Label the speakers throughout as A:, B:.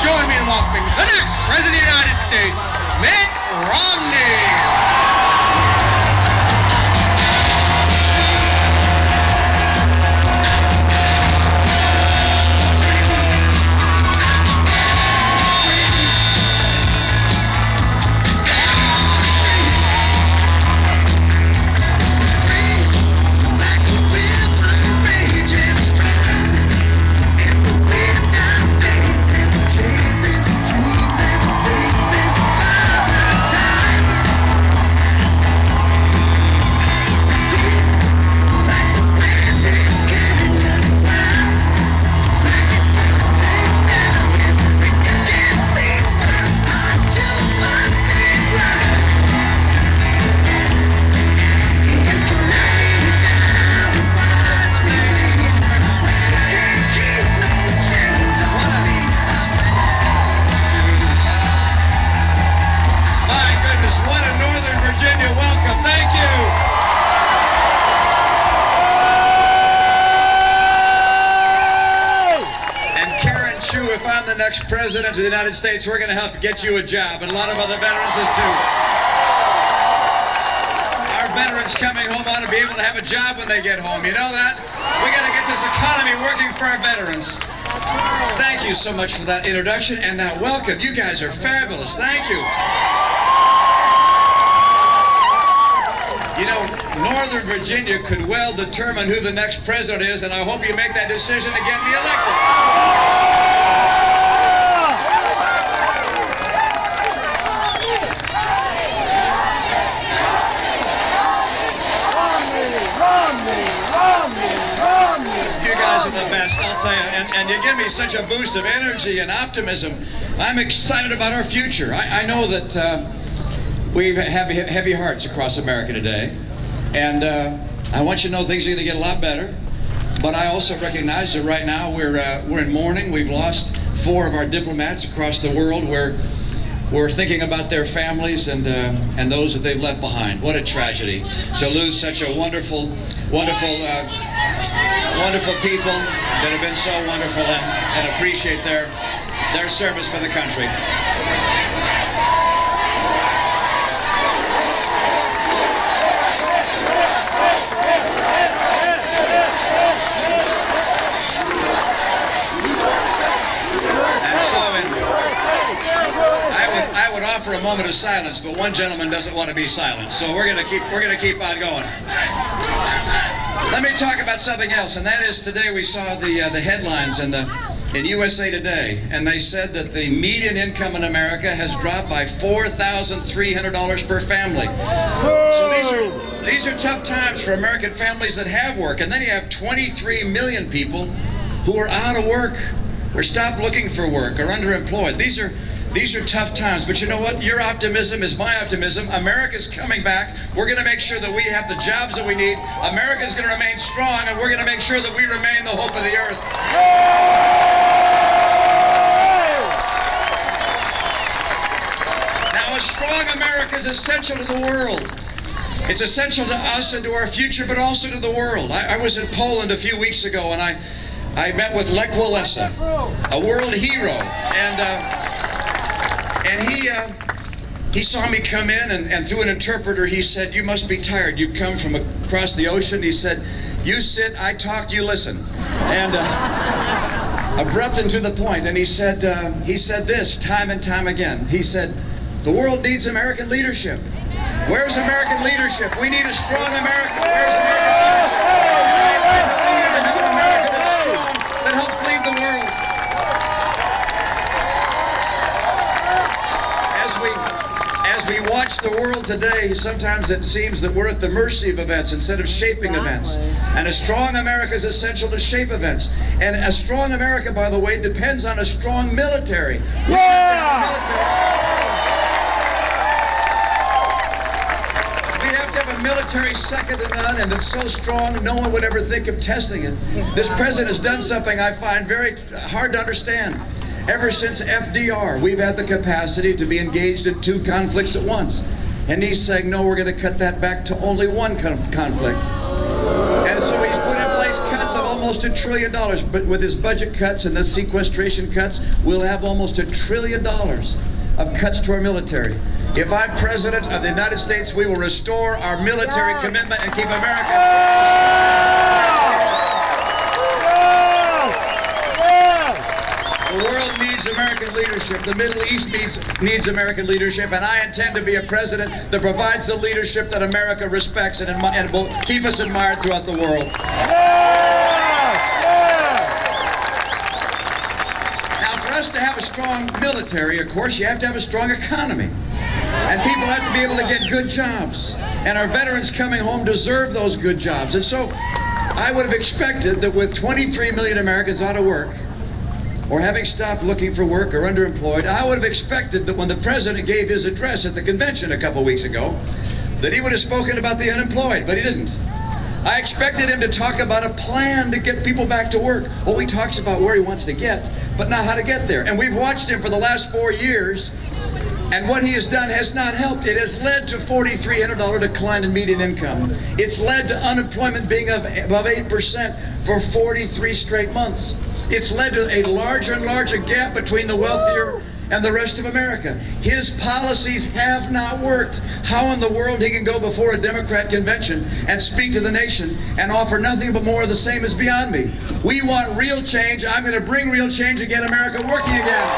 A: join me in welcoming the next President of the United States, Mitt Romney. If I'm the next president of the United States, we're going to help get you a job, and a lot of other veterans is too. Our veterans coming home ought to be able to have a job when they get home. You know that? We got to get this economy working for our veterans. Thank you so much for that introduction and that welcome. You guys are fabulous. Thank you. You know, Northern Virginia could well determine who the next president is, and I hope you make that decision to get me elected. You guys are the best, I'll tell you, and you give me such a boost of energy and optimism. I'm excited about our future. I know that we have heavy hearts across America today, and I want you to know things are going to get a lot better. But I also recognize that right now we're in mourning. We've lost 4 of our diplomats across the world. We're thinking about their families and those that they've left behind. What a tragedy to lose such a wonderful people that have been so wonderful and appreciate their service for the country. I would offer a moment of silence, but one gentleman doesn't want to be silent, so we're gonna keep on going. Let me talk about something else, and that is today we saw the headlines in USA Today, and they said that the median income in America has dropped by $4,300 per family. So these are tough times for American families that have work, and then you have 23 million people who are out of work, or stopped looking for work, or underemployed. These are tough times, but you know what? Your optimism is my optimism. America's coming back. We're going to make sure that we have the jobs that we need. America's going to remain strong, and we're going to make sure that we remain the hope of the earth. Now, a strong America is essential to the world. It's essential to us and to our future, but also to the world. I was in Poland a few weeks ago, and I met with Lech Walesa, a world hero, and he saw me come in, and through an interpreter he said, "You must be tired. You come from across the ocean." He said, "You sit, I talk, you listen." And abrupt and to the point. And he said this time and time again. He said, "The world needs American leadership." Where's American leadership? We need a strong America. Where's American leadership? I believe in an America that's strong, that helps lead the world. As we watch the world today, sometimes it seems that we're at the mercy of events instead of shaping events. And a strong America is essential to shape events. And a strong America, by the way, depends on a strong military. We have to have a military second to none, and it's so strong no one would ever think of testing it. This president has done something I find very hard to understand. Ever since FDR, we've had the capacity to be engaged in 2 conflicts at once. And he's saying, no, we're going to cut that back to only 1 conflict. And so he's put in place cuts of almost $1 trillion. But with his budget cuts and the sequestration cuts, we'll have almost $1 trillion of cuts to our military. If I'm president of the United States, we will restore our military commitment and keep America. The world needs American leadership. The Middle East needs American leadership, and I intend to be a president that provides the leadership that America respects and will keep us admired throughout the world. Now, for us to have a strong military, of course, you have to have a strong economy. And people have to be able to get good jobs. And our veterans coming home deserve those good jobs. And so I would have expected that with 23 million Americans out of work, or having stopped looking for work or underemployed, I would have expected that when the president gave his address at the convention a couple weeks ago, that he would have spoken about the unemployed, but he didn't. I expected him to talk about a plan to get people back to work. Well, he talks about where he wants to get, but not how to get there. And we've watched him for the last 4 years, and what he has done has not helped. It has led to $4,300 decline in median income. It's led to unemployment being above 8% for 43 straight months. It's led to a larger and larger gap between the wealthier and the rest of America. His policies have not worked. How in the world he can go before a Democrat convention and speak to the nation and offer nothing but more of the same is beyond me. We want real change. I'm going to bring real change and get America working again.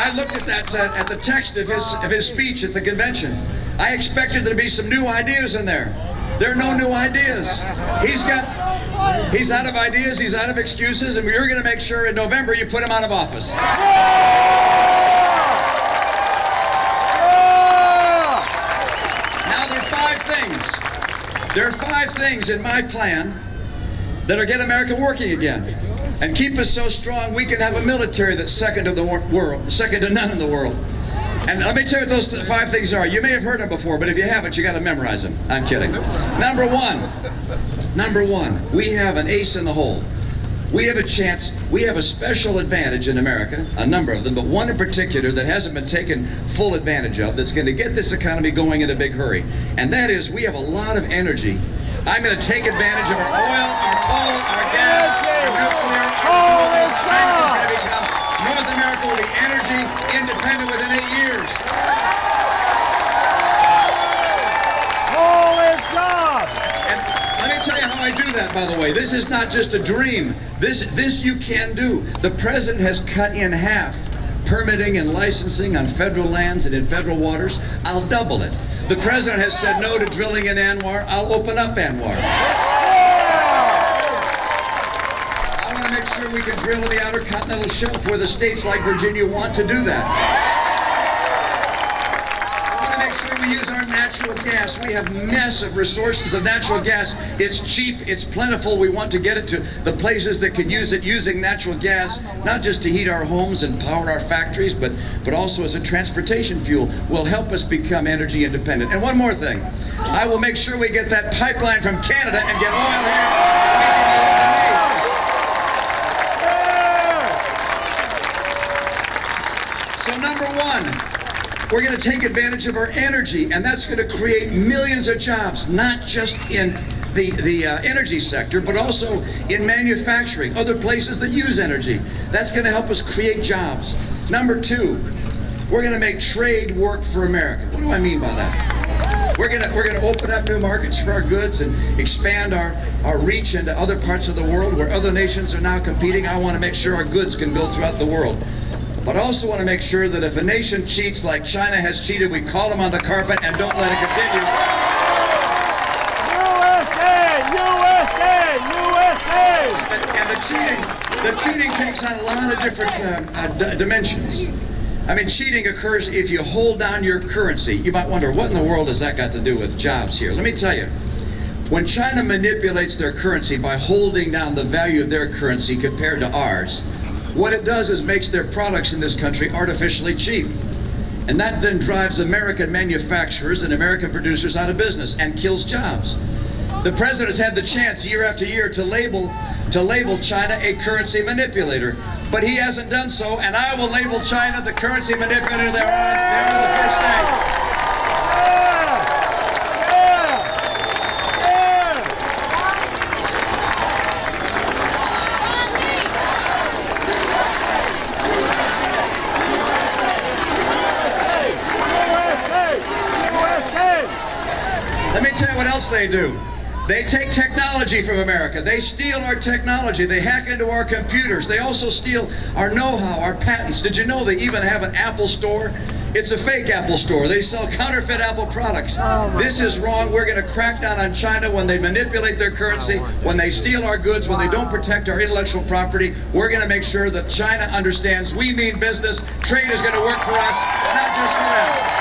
A: I looked at that at the text of his speech at the convention. I expected there to be some new ideas in there. There are no new ideas. He's out of ideas, he's out of excuses, and we're going to make sure in November you put him out of office. Now there are 5 things. There are 5 things in my plan that'll get America working again and keep us so strong we can have a military that's second to none in the world. And let me tell you what those 5 things are. You may have heard them before, but if you haven't, you got to memorize them. I'm kidding. Number one, we have an ace in the hole. We have a chance, we have a special advantage in America, a number of them, but one in particular that hasn't been taken full advantage of that's going to get this economy going in a big hurry. And that is, we have a lot of energy. I'm going to take advantage of our oil, our coal, our gas, our nuclear, our renewables. America's going to become, North America will be energy independent within 8 years. And let me tell you how I do that, by the way. This is not just a dream. This you can do. The president has cut in half permitting and licensing on federal lands and in federal waters. I'll double it. The president has said no to drilling in Anwar. I'll open up Anwar. I want to make sure we can drill in the Outer Continental Shelf where the states like Virginia want to do that. I want to make sure we use our natural gas. We have massive resources of natural gas. It's cheap, it's plentiful. We want to get it to the places that can use it using natural gas, not just to heat our homes and power our factories, but also as a transportation fuel, will help us become energy independent. And one more thing, I will make sure we get that pipeline from Canada and get oil here. So number one, we're going to take advantage of our energy, and that's going to create millions of jobs, not just in the energy sector, but also in manufacturing, other places that use energy. That's going to help us create jobs. Number two, we're going to make trade work for America. What do I mean by that? We're going to open up new markets for our goods and expand our reach into other parts of the world where other nations are now competing. I want to make sure our goods can go throughout the world. But I also want to make sure that if a nation cheats like China has cheated, we call them on the carpet and don't let it continue. And the cheating takes on a lot of different dimensions. I mean, cheating occurs if you hold down your currency. You might wonder, what in the world has that got to do with jobs here? Let me tell you. When China manipulates their currency by holding down the value of their currency compared to ours, what it does is makes their products in this country artificially cheap. And that then drives American manufacturers and American producers out of business and kills jobs. The president has had the chance year after year to label China a currency manipulator. but he hasn't done so, and I will label China the currency manipulator they are on the first day. Let me tell you what else they do. They take technology from America. They steal our technology. They hack into our computers. They also steal our know-how, our patents. Did you know they even have an Apple store? It's a fake Apple store. They sell counterfeit Apple products. This is wrong. We're going to crack down on China when they manipulate their currency, when they steal our goods, when they don't protect our intellectual property. We're going to make sure that China understands we mean business. Trade is going to work for us, not just for them.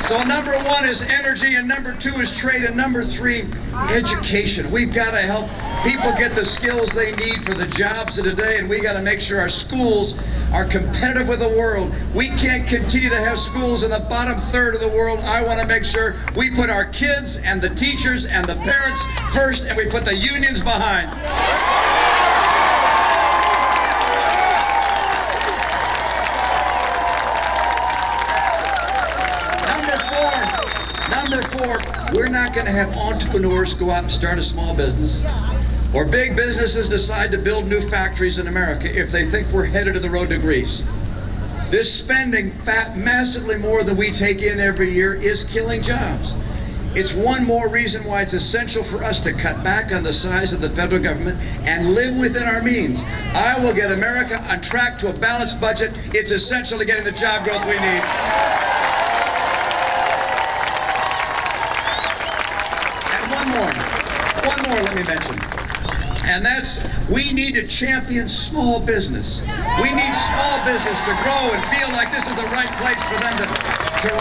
A: So number one is energy, and number two is trade, and number three, education. We've got to help people get the skills they need for the jobs of today, and we got to make sure our schools are competitive with the world. We can't continue to have schools in the bottom third of the world. I want to make sure we put our kids and the teachers and the parents first, and we put the unions behind. Number four, we're not going to have entrepreneurs go out and start a small business, or big businesses decide to build new factories in America if they think we're headed to the road to Greece. This spending, massively more than we take in every year, is killing jobs. It's one more reason why it's essential for us to cut back on the size of the federal government and live within our means. I will get America on track to a balanced budget. It's essential to getting the job growth we need. One more let me mention, and that's we need to champion small business. We need small business to grow and feel like this is the right place for them to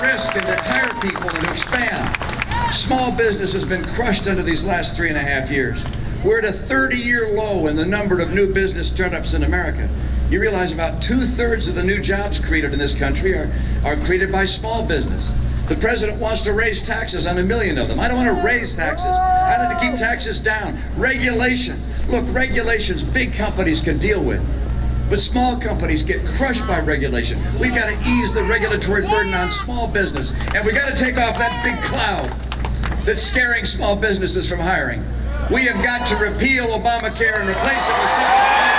A: risk and to hire people and to expand. Small business has been crushed under these last 3.5 years. We're at a 30-year low in the number of new business startups in America. You realize about 2/3 of the new jobs created in this country are created by small business. The president wants to raise taxes on 1 million of them. I don't want to raise taxes. I need to keep taxes down. Regulation. Look, regulations big companies can deal with, but small companies get crushed by regulation. We've got to ease the regulatory burden on small business, and we've got to take off that big cloud that's scaring small businesses from hiring. We have got to repeal Obamacare and replace it with something that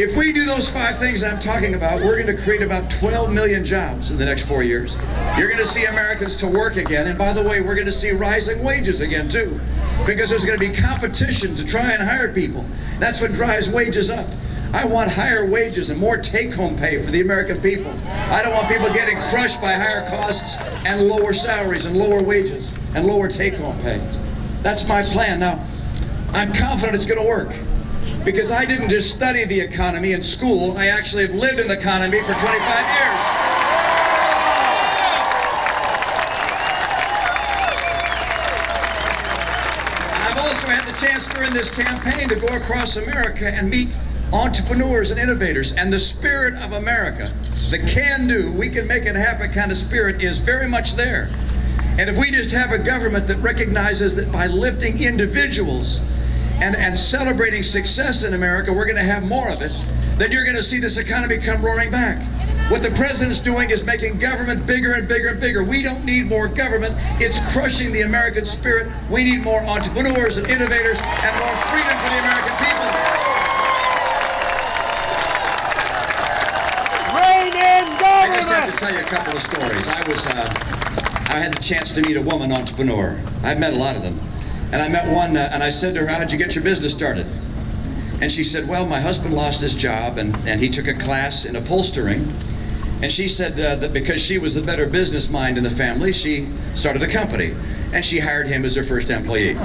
A: If we do those five things I'm talking about, we're going to create about 12 million jobs in the next 4 years. You're going to see Americans to work again, and by the way, we're going to see rising wages again too, because there's going to be competition to try and hire people. That's what drives wages up. I want higher wages and more take-home pay for the American people. I don't want people getting crushed by higher costs and lower salaries and lower wages and lower take-home pay. That's my plan. Now, I'm confident it's going to work, because I didn't just study the economy in school, I actually have lived in the economy for 25 years. And I've also had the chance during this campaign to go across America and meet entrepreneurs and innovators. And the spirit of America, the can-do, we can make it happen kind of spirit, is very much there. And if we just have a government that recognizes that by lifting individuals and celebrating success in America, we're going to have more of it, then you're going to see this economy come roaring back. What the president's doing is making government bigger and bigger and bigger. We don't need more government. It's crushing the American spirit. We need more entrepreneurs and innovators and more freedom for the American people.
B: Rein in government!
A: I just have to tell you a couple of stories. I had the chance to meet a woman entrepreneur. I've met a lot of them. And I met one, and I said to her, how'd you get your business started? And she said, well, my husband lost his job, and he took a class in upholstering. And she said that because she was the better business mind in the family, she started a company. And she hired him as her first employee.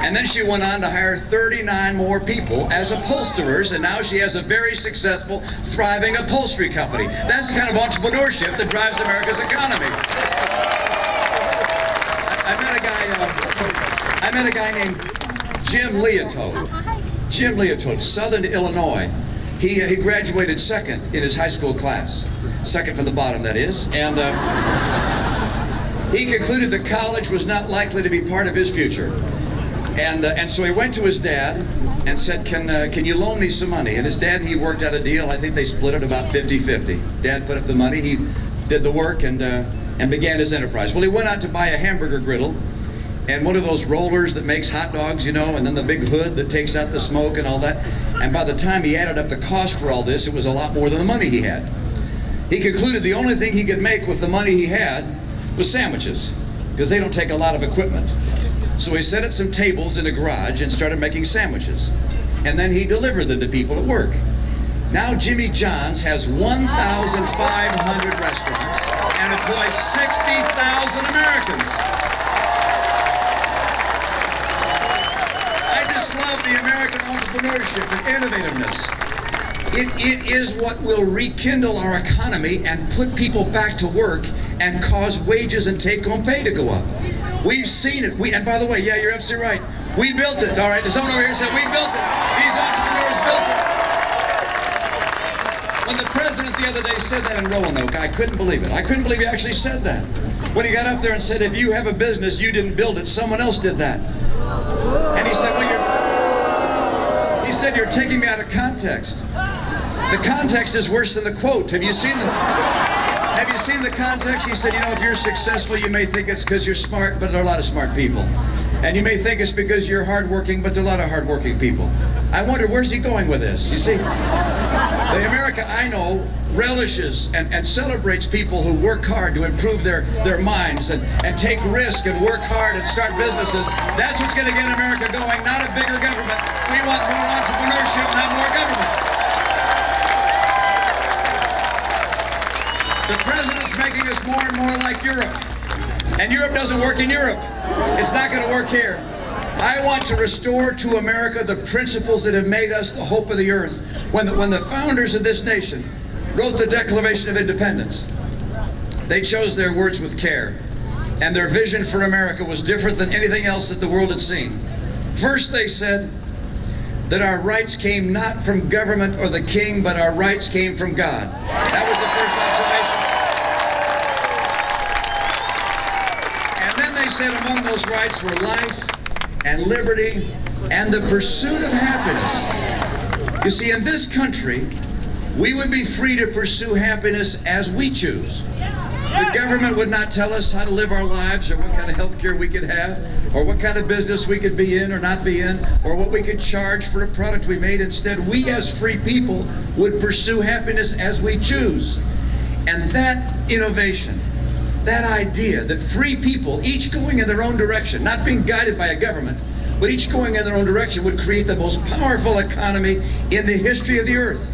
A: And then she went on to hire 39 more people as upholsterers, and now she has a very successful, thriving upholstery company. That's the kind of entrepreneurship that drives America's economy. I met a guy named Jim Leotode. Jim Leotode, Southern Illinois. He graduated second in his high school class. Second from the bottom, that is. And he concluded that college was not likely to be part of his future. And so he went to his dad and said, can you loan me some money? And his dad and he worked out a deal. I think they split it about 50-50. Dad put up the money, he did the work, and began his enterprise. Well, he went out to buy a hamburger griddle and one of those rollers that makes hot dogs, you know, and then the big hood that takes out the smoke and all that. And by the time he added up the cost for all this, it was a lot more than the money he had. He concluded the only thing he could make with the money he had was sandwiches, because they don't take a lot of equipment. So he set up some tables in a garage and started making sandwiches. And then he delivered them to people at work. Now Jimmy John's has 1,500 restaurants and employs 60,000 Americans. I just love the American entrepreneurship and innovativeness. It is what will rekindle our economy and put people back to work and cause wages and take-home pay to go up. We've seen it. And by the way, yeah, you're absolutely right. We built it. All right, someone over here said we built it. These entrepreneurs built it. When the president the other day said that in Roanoke, I couldn't believe it. I couldn't believe he actually said that. When he got up there and said, if you have a business, you didn't build it, someone else did that. And he said, well, you're taking me out of context. The context is worse than the quote. Have you seen the context? He said, you know, if you're successful, you may think it's because you're smart, but there are a lot of smart people. And you may think it's because you're hardworking, but there are a lot of hardworking people. I wonder, where's he going with this? You see, the America I know relishes and celebrates people who work hard to improve their minds and take risk and work hard and start businesses. That's what's going to get America going, not a bigger government. We want more entrepreneurship, not more government. The president's making us more and more like Europe. And Europe doesn't work in Europe. It's not going to work here. I want to restore to America the principles that have made us the hope of the earth. When the founders of this nation wrote the Declaration of Independence, they chose their words with care. And their vision for America was different than anything else that the world had seen. First, they said that our rights came not from government or the king, but our rights came from God. That was the first observation. And then they said among those rights were life and liberty and the pursuit of happiness. You see, in this country, we would be free to pursue happiness as we choose. The government would not tell us how to live our lives or what kind of health care we could have or what kind of business we could be in or not be in or what we could charge for a product we made. Instead, we as free people would pursue happiness as we choose. And that innovation, that idea that free people, each going in their own direction, not being guided by a government, but each going in their own direction, would create the most powerful economy in the history of the earth.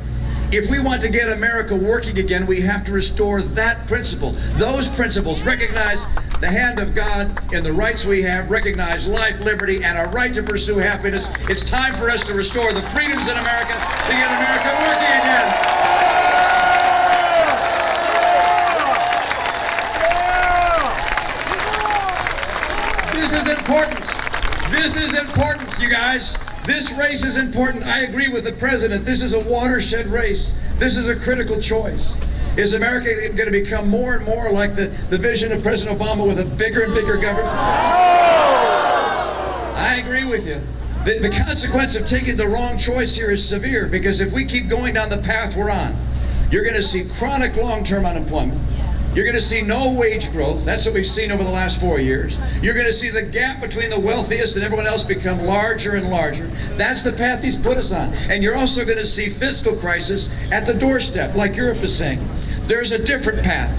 A: If we want to get America working again, we have to restore that principle. Those principles recognize the hand of God in the rights we have, recognize life, liberty, and our right to pursue happiness. It's time for us to restore the freedoms in America to get America working again. This is important. This is important, you guys. This race is important. I agree with the president. This is a watershed race. This is a critical choice. Is America going to become more and more like the vision of President Obama with a bigger and bigger government? I agree with you. The consequence of taking the wrong choice here is severe, because if we keep going down the path we're on, you're going to see chronic long-term unemployment. You're going to see no wage growth. That's what we've seen over the last 4 years. You're going to see the gap between the wealthiest and everyone else become larger and larger. That's the path he's put us on. And you're also going to see fiscal crisis at the doorstep, like Europe is saying. There's a different path.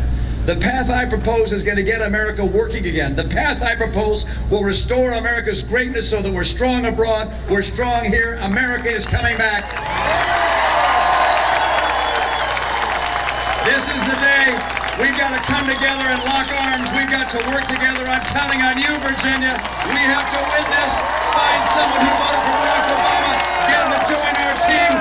A: The path I propose is going to get America working again. The path I propose will restore America's greatness so that we're strong abroad, we're strong here. America is coming back. This is the day. We've got to come together and lock arms. We've got to work together. I'm counting on you, Virginia. We have to win this. Find someone who voted for Barack Obama. Get him to join our team.